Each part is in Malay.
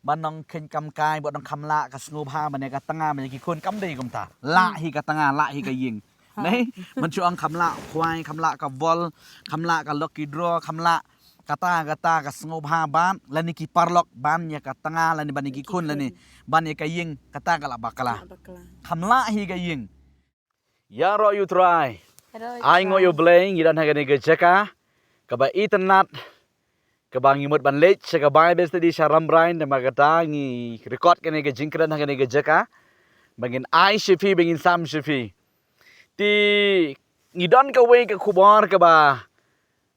บ้านน้องเข็นกำกายบ่น้องคำละกะสงบหาบันเนี่ยกะตะงามันกี่คนกำได้กุมตาละฮีกะตะงาละฮีกะยิงนี่มันช่วงคำละควายคำละกะวอลคำละกะล็อกกี้ดรอคำละกะตากะสงบหาบ้านแล้วนี่กี่ปาร์ล็อกบ้านเนี่ยกะตะงาแล้วนี่บ้านนี่กี่คนแล้วนี่บ้านเนี่ยกะยิงกะตากะละบักละคำละฮีกะยิงยารออยู่ทรายai ngoyo bleng idan hagane ge jaka ka ba internet ka ba ngimut ban lech ka ba bes di sharam brain de magata ngi record kane ge jinkran hagane ge jaka bangin ai shifi bangin sam shifi ti ngidon ka we ka khubor ka ba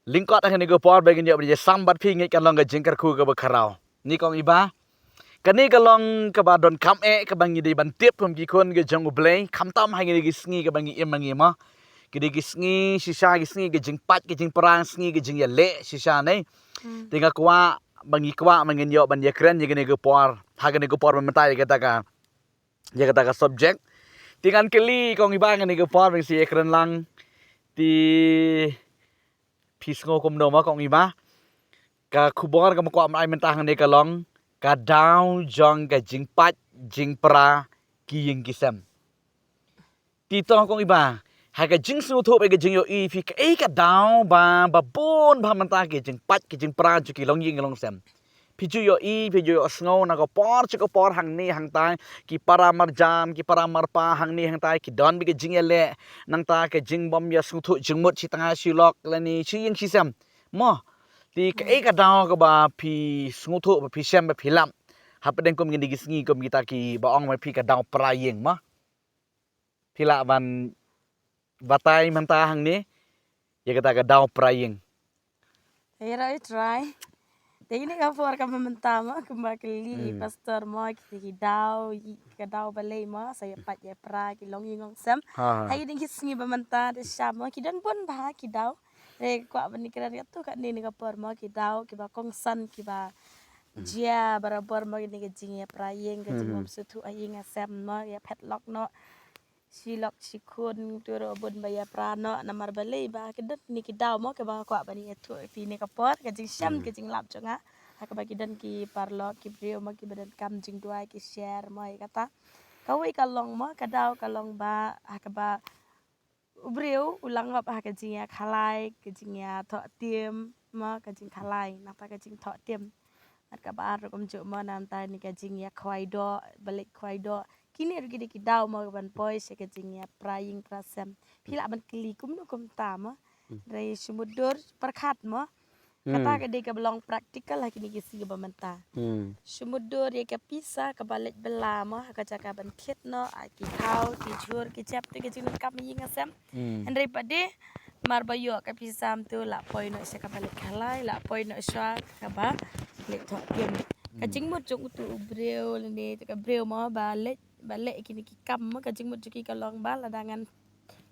lingkot hagane ge por bangin yo je sambat phi ngi kan long ge jinkar khu ka ba kharau ni kong iba kani ka long ka ba don kam ka bangi di ban tip pom ki kon ge jong bleng kham tam hagane ge sngi ka bangi em mangi ma kidi gisngi shisha gisngi gejing pat gejing perang sngi gejing ya le shisha nei tinga kwa bangi kwa mangin yo ban ya kren ya gene go por ha gene go por mentai kata ka subject tingan keli kong ibang gene go por bang si kren lang ti pisngo kom no ma kong iba ka khubor ka makwa mai mentah ne ka long ka down jong ka jing pat jing pra ki ying kisam ti to kong iba hai ka jing su thu pe ka jing yo i phi ka ka daw ba bon ba man ta ke jing pat ke jing pra chu ki long ying long sem phi chu yo i phi yo sngo na ko por chu ko por hang ni hang tai ki para mar jam ki para mar pa hang ni hang tai ki don bi ke jing ele nang ta ke jing bom ya su thu jing mut chi tanga chi lok la ni chi ying chi sem mo ti ka daw ka ba phi sngo thu ba phi sem ba phi lam ha pa den kom ngi gi sngi kom gi ta ki ba ong ma phi ka daw pra ying ma phi la ban batai mentah hang ni ya kata ka daw praying era try Tegini ka for ka mentama kembali pastor mo ki daw balay mo saya pat ya pra ki long yingong sam hay ding hisngi bamenta de sham mo ki dan bon ba ki daw re kwa bani kran tu ka ni ka por mo ki daw ki ba kong san ki ba jia barabar mo ni ka jing ya praying ka jing mo sutu aying sam mo ya pet lock no silok sikun turo bun baya prano namar balay ba kedet ni ki daw mo ke ba kwa bani etu pi ni ka por ka jing sham ke jing lap jonga ha ka ba kidan ki parlo ki brio mo ki badan kam jing duai ki share mo kata ka wi ka long mo ka daw ka long ba ha ka ba brio ulang ngop ha ka jing ya khalai ke jing ya tho tiem mo ka jing khalai napa ka jing tho tiem at ka ba ro kom ju mo nam tai ni ka jing ya khwai do balik khwai do kini ru gidi ki daw mo ban poi se ke jing ya praying prasam phila ban kli kum no kum ta mo re sumudur perkhat mo kata ke de ke belong praktikal lah kini ki si ba menta sumudur ye ke pisa ke balik bela mo ka jaka ban khet no ki thau ki jur ki chap te ke jing kam ying asam andre pade mar ba yo ke pisam tu la poi no se ka balik khalai la poi no swa ka ba le tho kem ka jing mo jung tu breu ni ka breu mo ba le kini ki kam mo ka jing mo ki ka long ba la dangan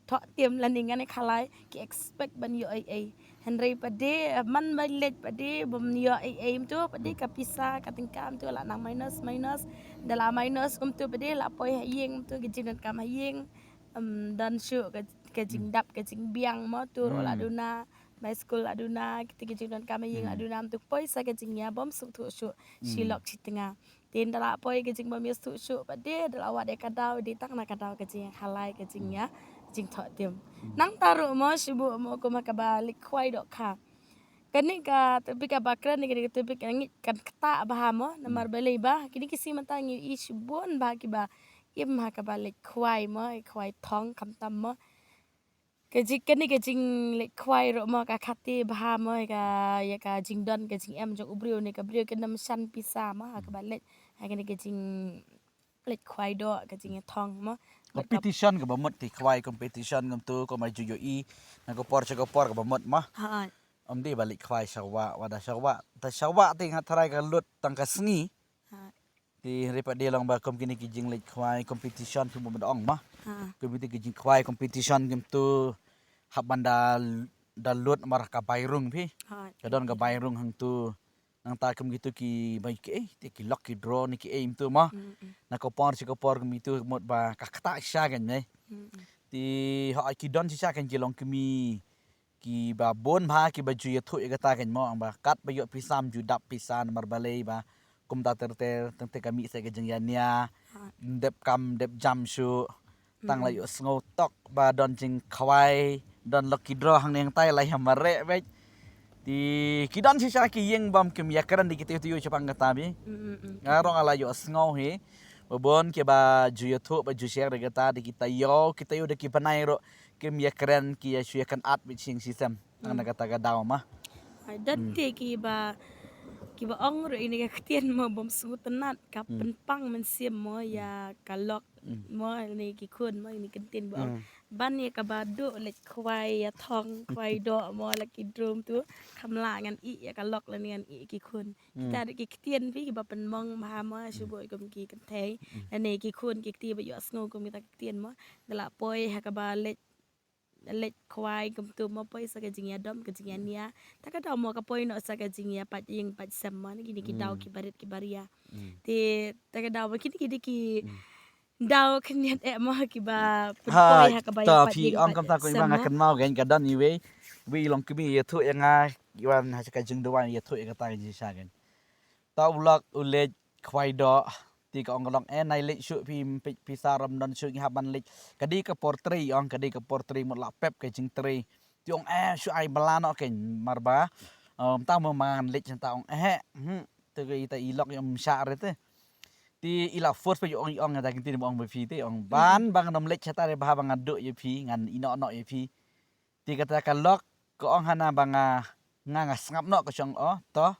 tho tiem la ni ngane khalai ki expect ban yo ai henry pade man ba le pade bom yo ai tu pade ka pisa ka tingkam tu la nang minus dala minus kum tu pade la poi ying tu ki jing kam ying dan shu ka jing dap ka jing biang mo tu la duna my school aduna kita jing kam ying aduna tu poi sa ka jing ya bom su tu shu silok chitinga tin dala poi ke jing bom yesu shu pade dala wa de kadaw di tak na kadaw ke jing halai ke jing ya jing tho tim nang taru mo sibu mo ko makabalik khwai dok kha kani ka tapi ka bakran ni kini tapi ngi kan kata bah mo namar balai ba kini kisi mantangi isbon ba ki ba im ha ka balik khwai mo khwai thong kam tam mo ke jing kani ke jing lek khwai ro mo ka khati bah mo ka ya ka jing don ke jing em jong ubrio ni ka brio ke nam san pisa mo ha ka balik ha kini ke jing lek khwai do ke jing thong mo competition ka bamot ti khwai competition ngam tu ko mai ju yo i na ko por ka bamot ma ha di balik khwai sawa wada sawa ta sawa ting hatrai ka lut tang ka sngi ti repa de long ba kom kini ki jing lek khwai competition tu mo ong ma komite ki jing khwai competition ngam tu habanda dalut marah ka bairung phi kadon ka bairung hang tu nang ta kem gitu ki bai ki te ki lucky draw ni ki aim tu ma na ko por kem itu mot ba ka kata sha kan ne ti ha ki don sha kan ki long kemi ki ba bon ba ki ba ju ye thu ye kata kan mo ang ba kat ba yo pisam ju dap pisan mar balai ba kum ta terte tente kami se ke jeng ya nia dep kam dep jam shu tang la yo sngo tok ba don jing khwai don lucky draw hang neng tai lai hamare be di kidon si sa ki yeng bam kem ya karan di kita tu chapang kata bi ngarong ala yo sngo he babon ke ba ju youtube ba ju share de kata di kita yo de ki panai ro kem ya karan ki ya shu kan at bi sing sistem ang kata ka daw ma dan te ki ba ong ro ini ka ktien mo bom su tenat ka penpang men sim mo ya kalok mo ni ki kun mo ni kentin bo ban ni ka ba do lek kwai ya thong kwai do mo la ki drum tu khamla ngan i ya kalok la ngan i ki kun ta ki ktien pi ki ba pen mong ma mo shu boy kum ki kan thei ni ki kun ki ti ba yo sngo kum ta ktien mo la poi ha ka ba lek kwai kum tu mo poi sa ka jingya dom ka jingya nia ta ka dom mo ka poi no sa ka jingya pat ying pat sam mo ni ki daw ki barit ki baria te ta ka daw ki ki daw kanyat mo ki ba poi ha ka ba ta pi ong kam ta ko ibang akan mau gen ka dan ni we long ki mi ye thu yang nga iwan ha ka jing do wan ye thu ka ta ji sa gen ta ulak ulet kwai do ti ka ong long nai lek shu pi sa ram don shu ha ban lek kadi ka portrait ong kadi ka portrait mo la pep ka jing tre ti ong shu ai balano ken marba ta mo man lek ta ong te ka ita ilok yom sha rete ti ila force pa ong ta kin ti mo ong pi ti ong ban bang nom lek ta re ba bang adu ye pi ngan ino no ye pi ti kata ka lok ko ong hana banga nga ngap no ko chong to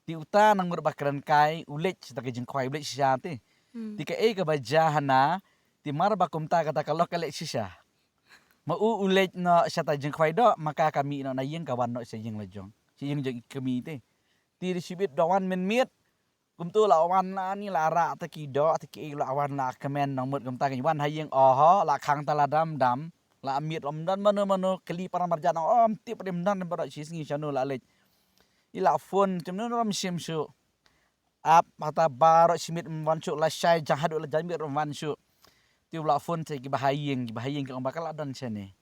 ti uta nang merbakaran kai ulet ta ke jeng kwai ulet sisa ti ti ka ka baja hana ti marba kumta kata ka lok lek sisa ma ulet no sata jeng kwai do maka kami no na yeng kawan no se yeng lejong se yeng jeng kami ti disibit dawan men miet kum tu lawan ni la ra ta ki do ta ki lawan la kemen nang mut kum ta ki wan hayeng la khang ta la dam la miet om dan mano keli para marjan ti prim dan ba si singi chanu la lek ila phone chemno ram sim shu ap mata baro simit wan shu la shai jahadu la jamir wan shu ti la phone te ki bahayeng ki ong bakal dan chene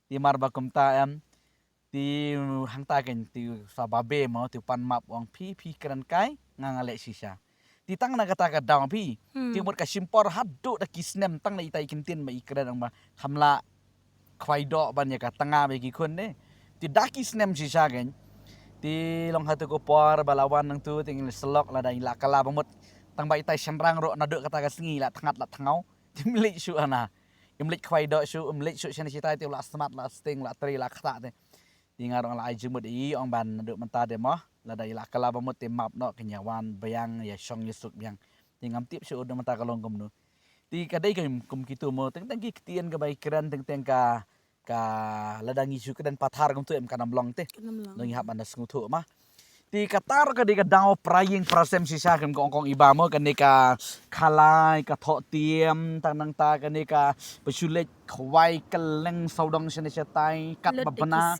ti mar ba kum ta ti hang ta ken ti sababe mo ti pan map wang pi kran kai ngangale sisa ti tang na kata ka daw pi ti mot ka simpor hadu da kisnem tang na itai kintin ma ikran ang ma hamla khwai do ban ya ka tanga be ki khun ne ti daki snem sisa gen ti long hatu ko por balawan nang tu ting selok la dai la kala bamut tang bai tai sanrang ro na de kata ka singi la thangat la thangau ti mlik shu ana imlik khwai do shu imlik shu chen sitai ti la smart la sting la tri la khata te ti ngarong la ai jumut i ong ban de manta de mo la dai la kala bamut ti map no kenyawan bayang ya song yusuk yang ti ngam tip shu de manta kalong kum nu ti kadai kum kitu mo teng ki ktien ka bai kran teng ka ladang isu kedan pathar kum tu em kanam long te nang hab anda sngu thu ma ti katar ka de ka daw praying prasem sisa kem kong iba mo kan ka khalai ka tho tiem tang nang ta kan ka pasulet khwai kaleng saudong sene setai kat babana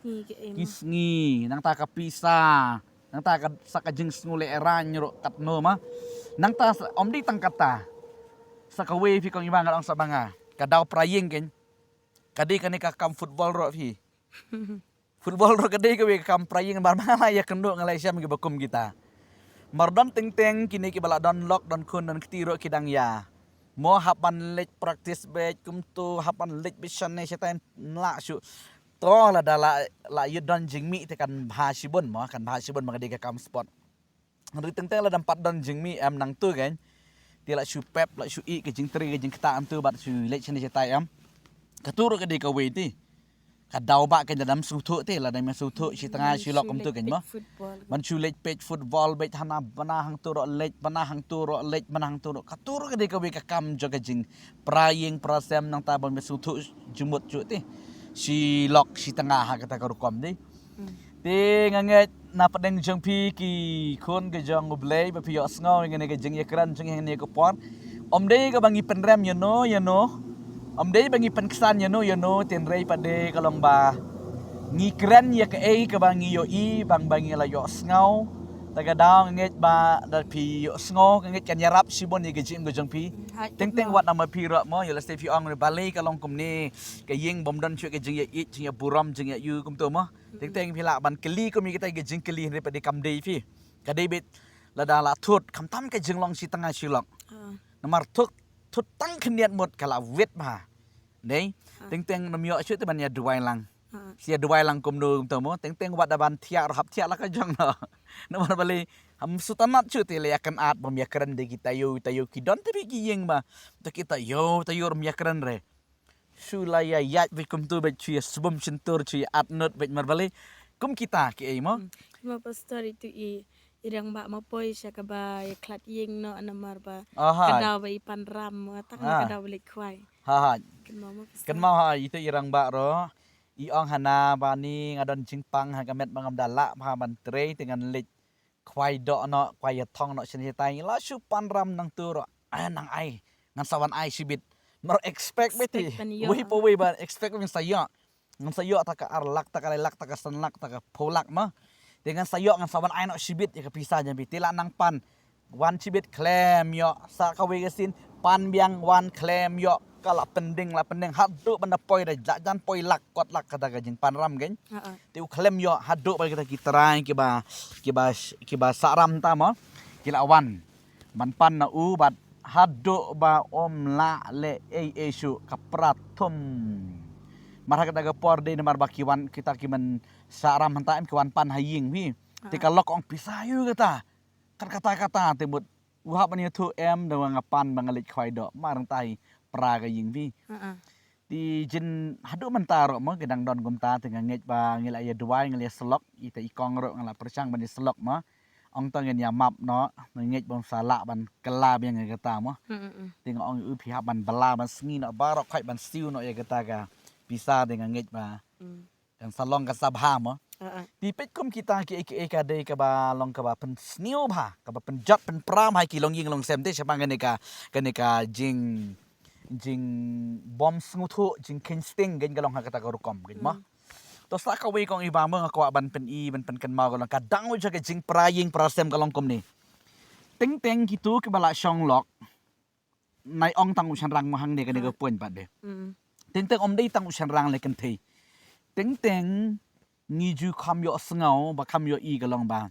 kisngi nang ta ka pisa nang ta ka sakajeng sngu le eran ro kat no ma nang ta om di tang kata sakawe pi kong iba ngalong sabanga ka daw praying ken kadi kani ka kam football ro pi football ro kadi ka we kam praying bar mala ya kendo ngalai syam ki bakum kita mardon teng kini ki bala don lock don kun don ktiro kidang ya mo hapan lek practice bet kum tu hapan lek bisan ne setan la shu to la dala la yu don jingmi te kan bhasibon mo kan bhasibon magadi ka kam sport ri teng la dampat don jingmi am nang tu kan ti la shu pep la shu i ke jing tri ke jing kta am tu bat shu lek sene setai am katuro ka di ka we ti ka daw ba kan dalam suthu te la dai ma suthu si tanga si lok kum tu kan mo man chu lek page football bet hana bana hang tu ro lek bana hang tu ro lek bana hang tu ro katuro ka di ka we ka kam jo ka jing praying prasem nang ta bon ma suthu jumut chu ti si lok si tanga ha kata ka rukom di ti nganget na padeng jong pi ki khon ke jong ublei ba pi yo sngo ngene ke jing yakran jing ngene ko pon om dei ka bangi penrem you know om dei bangi penksan you know ten rei pade kalong ba ngi kren ya ka ka bangi yo i bangi la yo sngo taga daw nget ba da pi yo sngo nget kan yarap sibon ni ke jing go jong pi teng wat nama pi ro mo yo la stay fi ong balai kalong kum ni ke ying bom dan chu ke jing ya i jing ya buram jing ya yu kum to mo teng pi la ban keli ko mi kita ke jing keli re pade kam dei fi ka dei bit ละดาละทุดคำตั้มก็จึงลองสิตั้งอาชีลอกนำมาทุดตั้งขเนียดหมดกะละเวทมาเด้เต็งๆนำยอช่วยแต่บันยาดวยลังเสียดวยลังกุมดูตัวมเต็งๆวัดบันเทียรหับเทียละก็จังเนาะนำมาบลีham sutanat chu te le akan at bam yakran de kita yo ki don te ki yeng ba ta kita yo ta yor yakran re sula ya yat vi kum tu be chu subum chintur chu at not be mar bale kum kita ki ai mo ma pastor itu irang ba mapoi sya ka ba klat yeng no anamar ba aha kadaw ba ipan ram tak kadaw le kwai ha kan mau ha itu irang ba ro i ong hana ba ni ngadon jingpang ha kamet bangam dala pa ban tre dengan lek kwai do no kwai thong no chen tai la su pan ram nang tu ro nang ai ngan sawan ai sibit mer expect beti wi po wi ban expect min sayo ngan sayo ta ka arlak ta ka lak ta ka sanlak ta ka pholak ma dengan sayo ngan sawan ai no sibit ya ka pisah jan biti la nang pan wan sibit klem yo sa ka wi gasin pan biang wan klem yo kala pending hadu banda poi da jan poi lak kot lak kata ka jing pan ram gen tiu klem yo hadu ba kita kitrai ki ba saram ta mo kila wan man pan na u bat hadu ba om la le su kapratum mar kata ga por de mar ba kiwan kita ki man saram hanta em kiwan pan haying wi ti ka lok ong pisayu kata kan kata-kata tebut wahab ni tu em da ngapan bangalit khwai do marang tai pra ga ying vi di jin hadu mentaro mo gedang don gumta tengah ngej ba ngila ya duai ngila selok ita ikong ro ngala percang ban selok mo ong tong ya map no ngej bom sala ban kelab yang kata mo tengok ong u pihak ban bala ban sengi no barok khai ban siu no ya kata ga bisa dengan ngej ba dan salong ka sabha mo di pet kum kita ki ka de ka ba long ka ba pen sniu ba ka ba pen jot pen pram hai ki long ying long sem te siapa ngane ka jing bom sngutu jing kinsting gen galong ha kata ka rukom gen mo to sa ka we kong iba mo ka ban pen ban pen kan ma galong ka dang jo ka jing praying prasem galong kom ni teng gitu ki bala shong lok nai ong tang ushan rang mo hang ne ka ne ka pon pa de teng om dei tang ushan rang le kan thei teng ni ju kham yo sngau ba kham yo i galong ba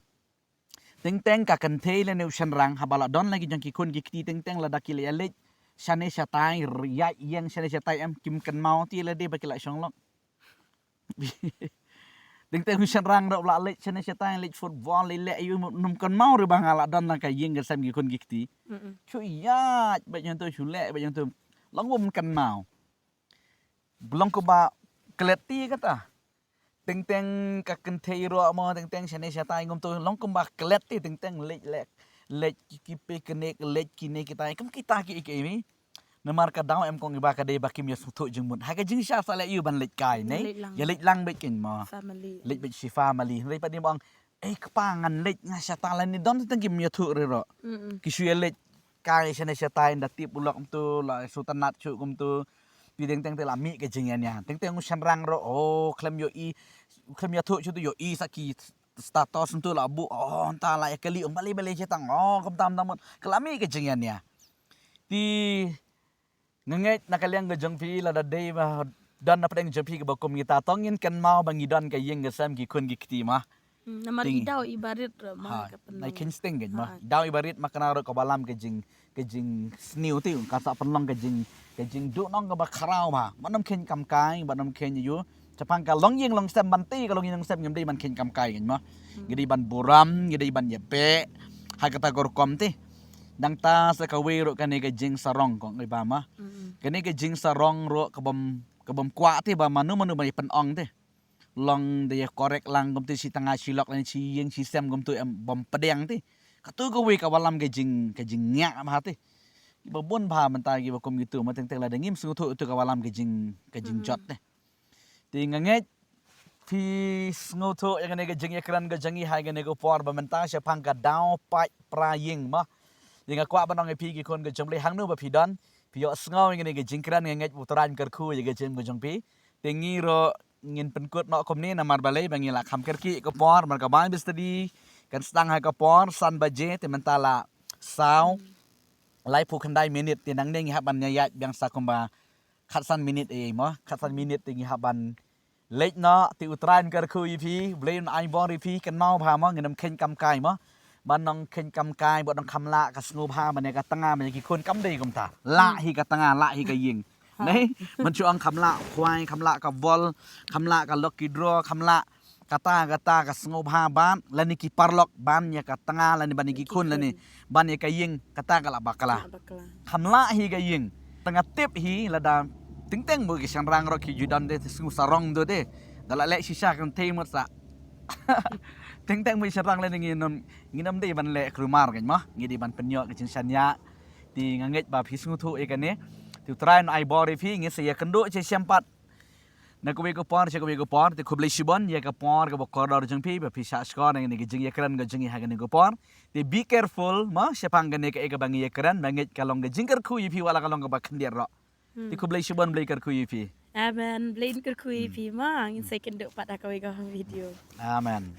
teng ka kan thei le ne ushan rang ha bala don lagi jang ki kun ki ti teng la dakile ya le shane shatai ya yang shane shatai em kim kan mau ti le de ba kila shong lok teng ushan rang ro la le shane shatai le football le yu num kan mau re ba ngala don la ka yeng ga sam ki kun ki ti chu ya ba yang tu chu le ba yang tu langum kan mau belum ko ba kleti kata teng ka kan thei ro mo teng shane shatai ngum tu long ko ba kleti teng lek ki pe kenek lek kine kita kem kita ki mi namar ka daw em kong iba ka de ba kim ya sutu jing mun ha ka jing sha sa le yu ban lek kai ne ya lek lang be kin mo lek be si family le pa ni bang kepangan lek nga sha ta la ni don teng kim ya thu re ro ki su lek kai shane sha tai da tip ulok tu la sultanat chu kum tu pi teng te la mi ke jing ya nya teng ushan rang ro klem yo klem ya thu chu tu yo saki status untuk labu entah lah ya kali balik cetang kam tam kelami ke jengian ya di ngenget nakaliang ke jengpi la da dei ba dan na pedeng jengpi ke bakom kita tongin kan mau bangidan ke yeng gesam ki kun ki kiti mah namar idau ibarit mah ka penong nai kinsting gen mah idau ibarit makana ro ke balam ke jing sniu ti ka sa penong ke jing du nong ke ba kharau mah manam ken kam kai banam ken yu Japang ka long yeng long sem banti ka long yeng sem ngem dei man ken kam kai gen mo gedi ban buram gedi ban yepe ha kata gor kom ti dang ta sa ka we ro ka ne ka jing sarong kong iba ma kene ka jing sarong ro ka bom kwa ti ba manu ba pen ong ti long de korek lang gum ti si tanga silok lan si yeng si sem gum tu em bom pedeng ti ka tu ka we ka walam ka jing nya ma ti ba bon ba man ta gi ba kom gitu ma teng la dengim su tu ka walam ka jing jot ti tinganget fi ngoto yang ne gajeng ekran gajengi hai ne go por ba menta sha phang ka daw pai praying ma dinga kwa banong e pi ki kon gajeng le hang no ba pi don pi yo sngo ne gajeng kran nget putaran kar khu ye gajeng gajeng pi tingi ro ngin penkut no kom ni namar balai bangi la kham kerki ko por mar ka ban bistadi kan stang ha ka por san baje te mentala saw lai pu khandai minute tinang ne ngi haban nya yang sa komba khatsan minute e mo khatsan minute tingi haban lek no ti utran kar khu pi blain ai bon pi kan mau pha mo ngam khen kam kai mo บ้านน้องเข็นกำกายบ่น้องคำละกับสงูพามันเนี่ยกะตั้งงามันกี่คนกำได้กำตาละฮีกะตั้งงาละฮีกะยิงนี่มันช่วงคำละควายคำละกับวอลคำละกับล็อกกี้ดรอคำละกะตกับสงูพาบ้านแล้วนี่กี่ปาร์ล็อกบ้านเนี่ยกะตั้งงาแล้วนี่บ้านนี่กี่คนแล้วนี่บ้านเนี่ยกะยิงกะตากะละบักละคำละฮีกะยิงตั้งงาเต็บฮีละดาting-ting mo kisang rang ro ki judan de sungu sarong do de dala le shisha kan te mo sa ting-ting mo sarang le nginam de ban le krumar kan mo ngidi ban penyo ke cin sanya ti nganget ba phi sungu thu e kan ne tu try no ai bore phi ngi se ya kendo che sempat na ko ko por che ko por te khuble shibon ya ka por ka bokor dor jeng phi ba phi sha skor ngi ge jeng ya kran ga jeng ha ga ne ko por te be careful mo sepang ga ne ka e ga bangi ya kran banget kalong ga jingker khu yi phi wala kalong ga ba khendir ro ti khuble shibon blai kar khu yi phi amen blain ker khu yi phi ma ngin second dok pada ka video amen